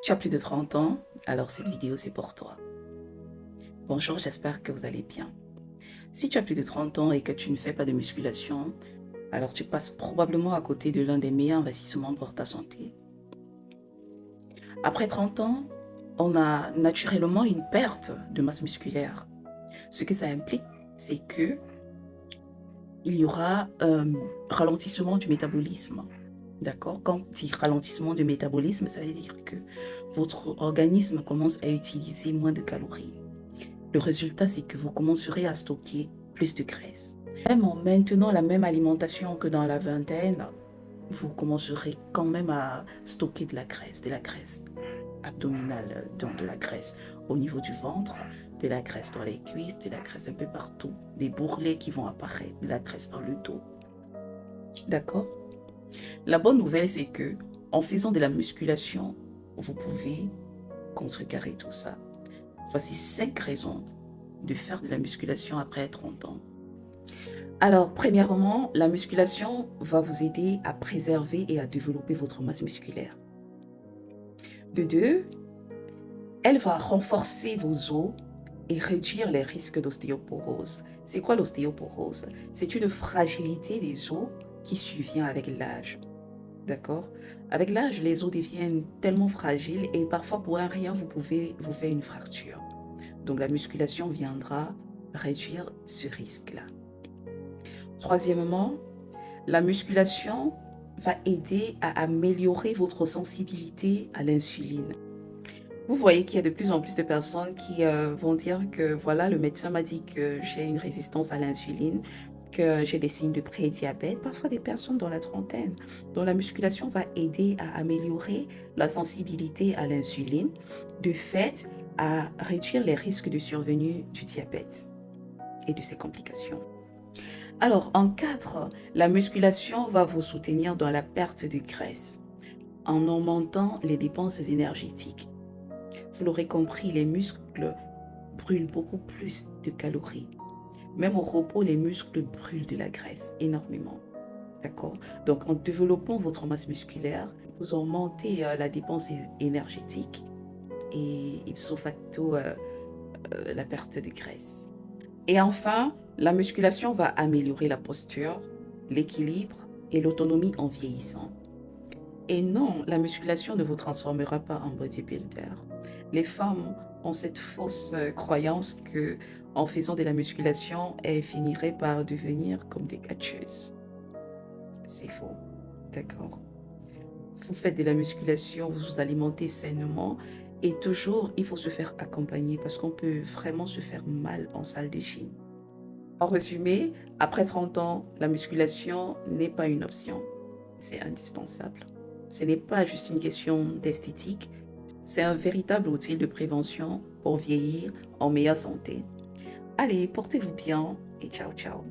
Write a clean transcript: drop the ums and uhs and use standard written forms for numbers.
Tu as plus de 30 ans, alors cette vidéo c'est pour toi. Bonjour, j'espère que vous allez bien. Si tu as plus de 30 ans et que tu ne fais pas de musculation, alors tu passes probablement à côté de l'un des meilleurs investissements pour ta santé. Après 30 ans, on a naturellement une perte de masse musculaire. Ce que ça implique, c'est que il y aura un ralentissement du métabolisme. D'accord? Quand on dit ralentissement du métabolisme, ça veut dire que votre organisme commence à utiliser moins de calories. Le résultat, c'est que vous commencerez à stocker plus de graisse. Même en maintenant la même alimentation que dans la vingtaine, vous commencerez quand même à stocker de la graisse abdominale, donc de la graisse au niveau du ventre, de la graisse dans les cuisses, de la graisse un peu partout, des bourrelets qui vont apparaître, de la graisse dans le dos. D'accord? La bonne nouvelle, c'est que en faisant de la musculation, vous pouvez contrecarrer tout ça. Voici 5 raisons de faire de la musculation après 30 ans. Alors, premièrement, la musculation va vous aider à préserver et à développer votre masse musculaire. De deux, elle va renforcer vos os et réduire les risques d'ostéoporose. C'est quoi l'ostéoporose? C'est une fragilité des os qui survient avec l'âge. D'accord? Avec l'âge, les os deviennent tellement fragiles et parfois pour un rien, vous pouvez vous faire une fracture. Donc la musculation viendra réduire ce risque-là. Troisièmement, la musculation va aider à améliorer votre sensibilité à l'insuline. Vous voyez qu'il y a de plus en plus de personnes qui vont dire que voilà, le médecin m'a dit que j'ai une résistance à l'insuline, que j'ai des signes de prédiabète, parfois des personnes dans la trentaine. Donc la musculation va aider à améliorer la sensibilité à l'insuline, de fait à réduire les risques de survenue du diabète et de ses complications. Alors, en 4, la musculation va vous soutenir dans la perte de graisse en augmentant les dépenses énergétiques. Vous l'aurez compris, les muscles brûlent beaucoup plus de calories. Même au repos, les muscles brûlent de la graisse énormément. D'accord? Donc, en développant votre masse musculaire, vous augmentez la dépense énergétique et ipso facto la perte de graisse. Et enfin, la musculation va améliorer la posture, l'équilibre et l'autonomie en vieillissant. Et non, la musculation ne vous transformera pas en bodybuilder. Les femmes ont cette fausse croyance que en faisant de la musculation, elles finiraient par devenir comme des catcheuses. C'est faux, d'accord? Vous faites de la musculation, vous vous alimentez sainement et toujours, il faut se faire accompagner parce qu'on peut vraiment se faire mal en salle de gym. En résumé, après 30 ans, la musculation n'est pas une option, c'est indispensable. Ce n'est pas juste une question d'esthétique, c'est un véritable outil de prévention pour vieillir en meilleure santé. Allez, portez-vous bien et ciao ciao.